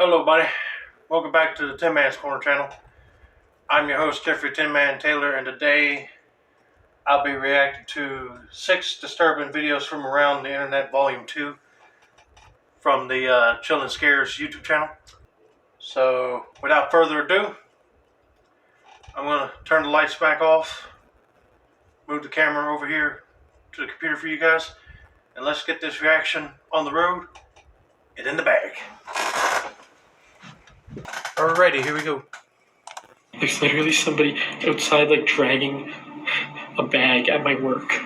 Hello, buddy. Welcome back to the Tin Man's Corner channel. I'm your host, Jeffrey Tin Man Taylor, and today I'll be reacting to 6 disturbing videos from around the internet, Volume 2, from the Chillin' Scares YouTube channel. So, without further ado, I'm going to turn the lights back off, move the camera over here to the computer for you guys, and let's get this reaction on the road and in the bag. Alrighty, here we go. There's literally somebody outside, like, dragging a bag at my work.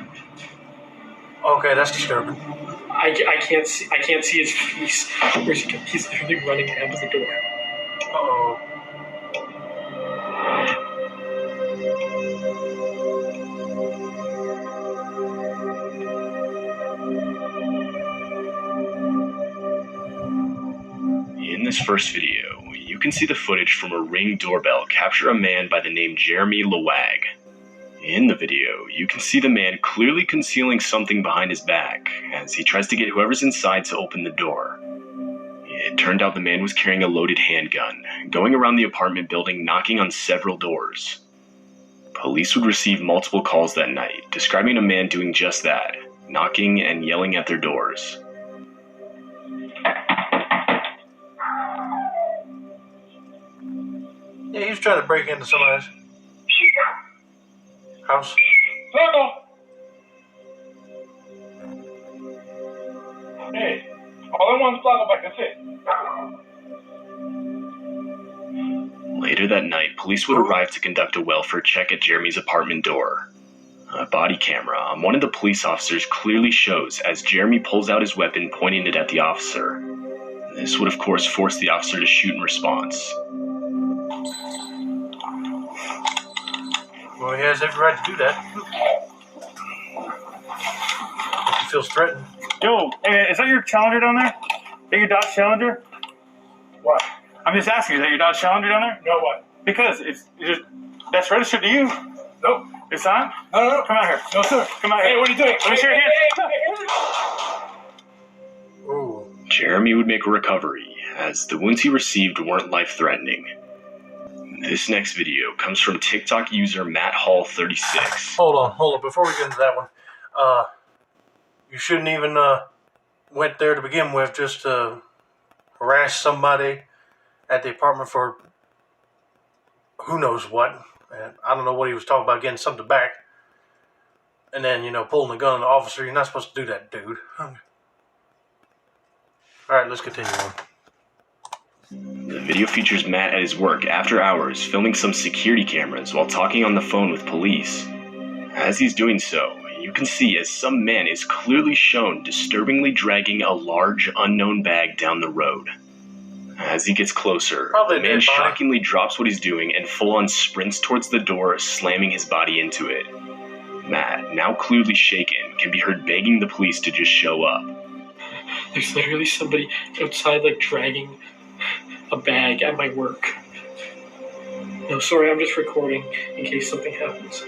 Okay, that's disturbing. I can't see his face. Where's he? He's literally running down to the door. Uh-oh. In this first video, you can see the footage from a Ring doorbell capture a man by the name Jeremy Lawag. In the video, you can see the man clearly concealing something behind his back as he tries to get whoever's inside to open the door. It turned out the man was carrying a loaded handgun, going around the apartment building knocking on several doors. Police would receive multiple calls that night, describing a man doing just that, knocking and yelling at their doors. Yeah, he was trying to break into somebody's house. Hey, all I want is Flaco back, that's it. Later that night, police would arrive to conduct a welfare check at Jeremy's apartment door. A body camera on one of the police officers clearly shows as Jeremy pulls out his weapon, pointing it at the officer. This would of course force the officer to shoot in response. Well, he has every right to do that. If he feels threatened. Yo, is that your Challenger down there? Is that your Dodge Challenger? What? I'm just asking, is that your Dodge Challenger down there? No, what? Because that's registered to you. Nope. It's not? No. Come out here. No, sir. Come out here. Hey, what are you doing? Let me see your hands. Ooh. Jeremy would make a recovery, as the wounds he received weren't life-threatening. This next video comes from TikTok user MattHall36. Hold on. Before we get into that one, you shouldn't even went there to begin with just to harass somebody at the apartment for who knows what. And I don't know what he was talking about, getting something back. And then, pulling the gun on the officer. You're not supposed to do that, dude. Alright, let's continue on. The video features Matt at his work after hours, filming some security cameras while talking on the phone with police. As he's doing so, you can see as some man is clearly shown disturbingly dragging a large unknown bag down the road. As he gets closer, the man shockingly drops what he's doing and full-on sprints towards the door, slamming his body into it. Matt, now clearly shaken, can be heard begging the police to just show up. There's literally somebody outside, like, dragging a bag at my work. No, sorry, I'm just recording in case something happens.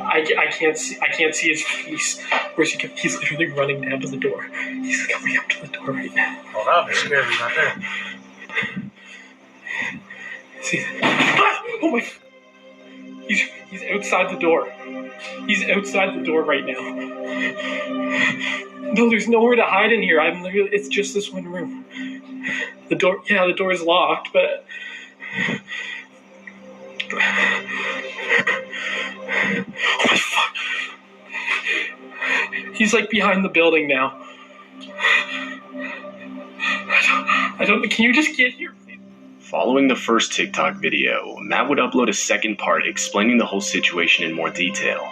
I can't see his face. Where's he? He's literally running down to the door. He's coming up to the door right now. Oh, that would be scary right there. See? Oh my! He's outside the door. He's outside the door right now. No, there's nowhere to hide in here. It's just this one room. The door is locked, but oh my fuck! He's like behind the building now. I don't. Can you just get here? Following the first TikTok video, Matt would upload a second part explaining the whole situation in more detail.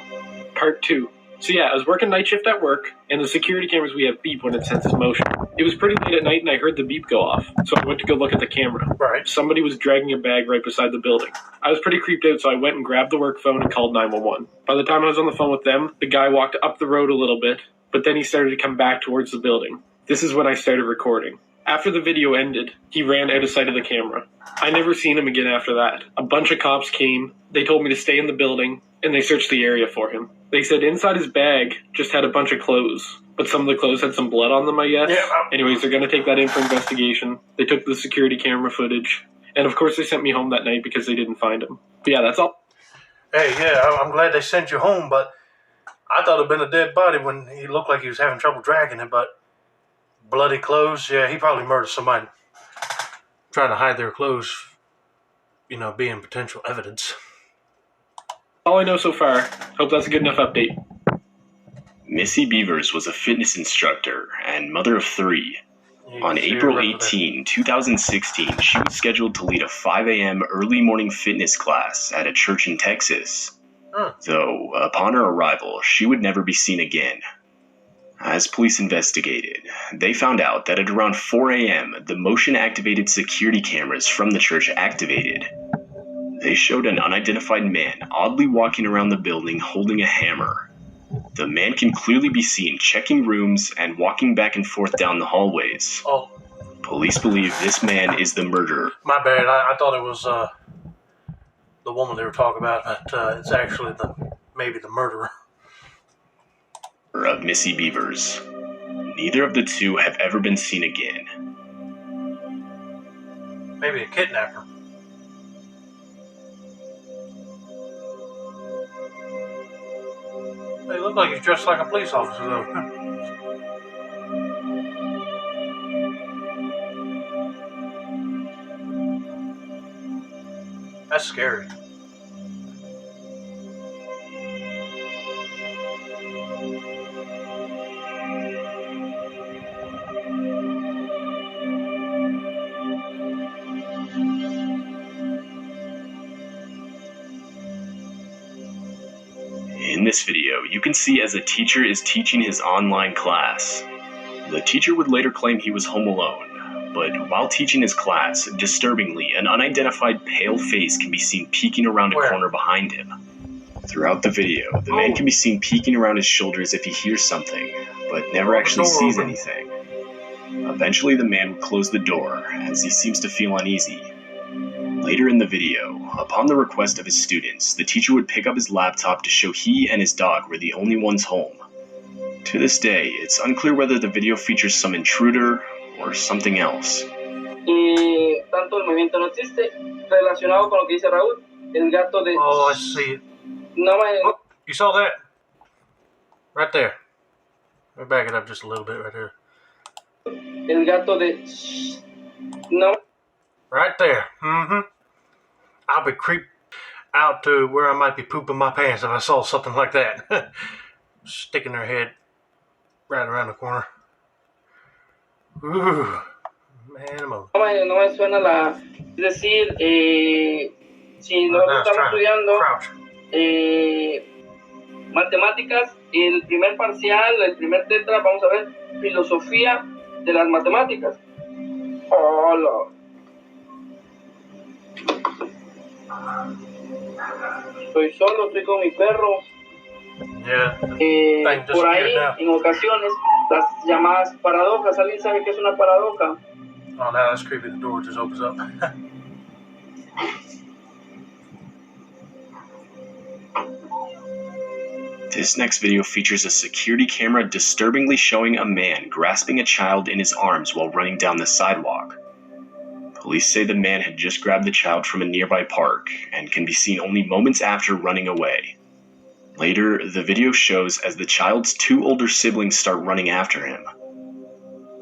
Part 2. So yeah, I was working night shift at work, and the security cameras we have beep when it senses motion. It was pretty late at night, and I heard the beep go off, so I went to go look at the camera. Right. Somebody was dragging a bag right beside the building. I was pretty creeped out, so I went and grabbed the work phone and called 911. By the time I was on the phone with them, the guy walked up the road a little bit, but then he started to come back towards the building. This is when I started recording. After the video ended, he ran out of sight of the camera. I never seen him again after that. A bunch of cops came, they told me to stay in the building, and they searched the area for him. They said inside his bag just had a bunch of clothes, but some of the clothes had some blood on them, I guess. Yeah. Anyways, they're going to take that in for investigation. They took the security camera footage. And of course, they sent me home that night because they didn't find him. But yeah, that's all. Hey, yeah, I'm glad they sent you home, but I thought it'd been a dead body when he looked like he was having trouble dragging it, but bloody clothes, yeah, he probably murdered somebody trying to hide their clothes, being potential evidence. All I know so far. Hope that's a good enough update. Missy Beavers was a fitness instructor and mother of 3. On April 18, 2016, she was scheduled to lead a 5 a.m. early morning fitness class at a church in Texas. Though, upon her arrival, she would never be seen again. As police investigated, they found out that at around 4 a.m., the motion-activated security cameras from the church activated. They showed an unidentified man oddly walking around the building holding a hammer. The man can clearly be seen checking rooms and walking back and forth down the hallways. Oh. Police believe this man is the murderer. My bad. I thought it was the woman they were talking about, but it's actually maybe the murderer. Of Missy Beavers. Neither of the two have ever been seen again. Maybe a kidnapper. He looked like he's dressed like a police officer, though. That's scary. In this video, you can see as a teacher is teaching his online class. The teacher would later claim he was home alone, but while teaching his class, disturbingly, an unidentified pale face can be seen peeking around a corner behind him. Throughout the video, the man can be seen peeking around his shoulder as if he hears something, but never actually sees anything. Eventually, the man would close the door, as he seems to feel uneasy. Later in the video, upon the request of his students, the teacher would pick up his laptop to show he and his dog were the only ones home. To this day, it's unclear whether the video features some intruder or something else. Tanto el movimiento no existe, relacionado con lo que dice Raúl, el gato de... Oh, I see it. No me... Oh, you saw that? Right there. Let me back it up just a little bit right there. El gato de... No. Right there. I'll be creeped out to where I might be pooping my pants if I saw something like that. Sticking their head right around the corner. Ooh, man, No me suena la... Es decir, si nosotros estamos estudiando matemáticas, el primer parcial, el primer tetra, vamos a ver filosofía de las matemáticas. Hola. Estoy solo, estoy con mi perro. Por ahí, en ocasiones, las llamadas paradojas. ¿Alguien sabe qué es una paradoja? Oh, now that's creepy. The door just opens up. This next video features a security camera disturbingly showing a man grasping a child in his arms while running down the sidewalk. Police say the man had just grabbed the child from a nearby park and can be seen only moments after running away. Later, the video shows as the child's 2 older siblings start running after him.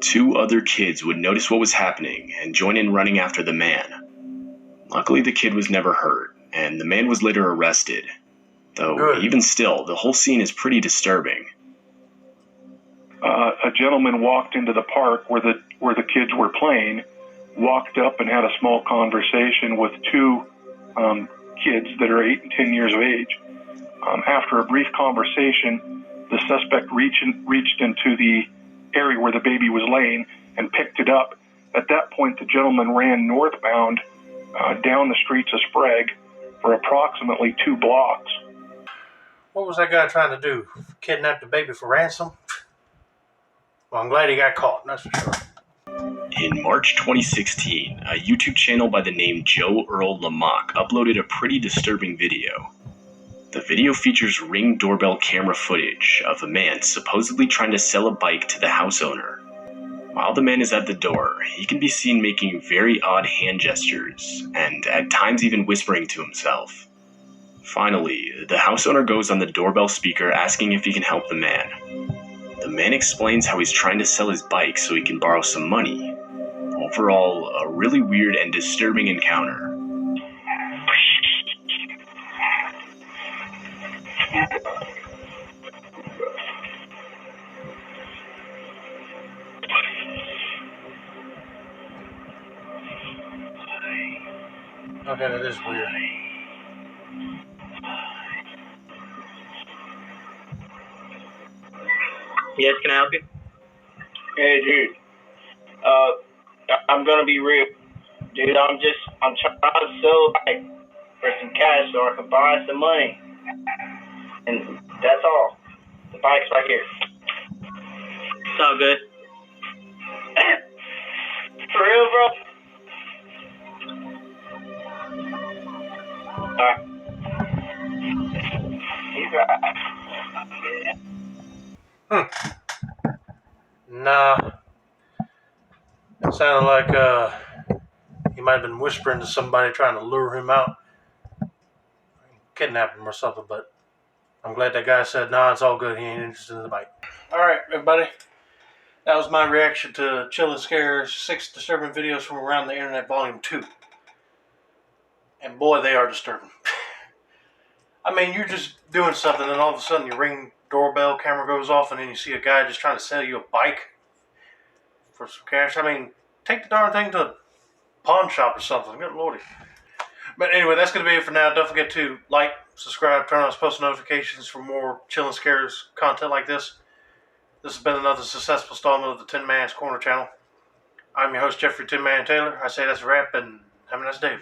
2 other kids would notice what was happening and join in running after the man. Luckily, the kid was never hurt, and the man was later arrested. Though, even still, the whole scene is pretty disturbing. A gentleman walked into the park where the kids were playing, walked up and had a small conversation with 2 kids that are 8 and 10 years of age. After a brief conversation, the suspect reached into the area where the baby was laying and picked it up. At that point, the gentleman ran northbound down the streets of Sprague for approximately 2 blocks. What was that guy trying to do? Kidnap the baby for ransom? Well, I'm glad he got caught, that's for sure. In March 2016, a YouTube channel by the name Joe Earl Lamach uploaded a pretty disturbing video. The video features Ring doorbell camera footage of a man supposedly trying to sell a bike to the house owner. While the man is at the door, he can be seen making very odd hand gestures, and at times even whispering to himself. Finally, the house owner goes on the doorbell speaker asking if he can help the man. The man explains how he's trying to sell his bike so he can borrow some money. Overall, a really weird and disturbing encounter. Okay, that is weird. Yes, can I help you? Hey, dude. I'm gonna be real. Dude, I'm trying to sell a bike for some cash so I can buy some money. And that's all. The bike's right here. It's all good. For real, bro? Alright. He's right. Nah. It sounded like he might have been whispering to somebody trying to lure him out, kidnap him or something, but I'm glad that guy said, nah, it's all good, he ain't interested in the bike. Alright, everybody. That was my reaction to Chill and Scare's 6 disturbing videos from around the internet, Volume 2. And boy, they are disturbing. I mean, you're just doing something and all of a sudden your Ring doorbell camera goes off and then you see a guy just trying to sell you a bike for some cash. I mean, take the darn thing to a pawn shop or something. Good lordy. But anyway, that's going to be it for now. Don't forget to like, subscribe, turn on post notifications for more Chill and Scares content like this. This has been another successful installment of the Tin Man's Corner channel. I'm your host, Jeffrey Tin Man Taylor. I say that's a wrap, and have a nice day.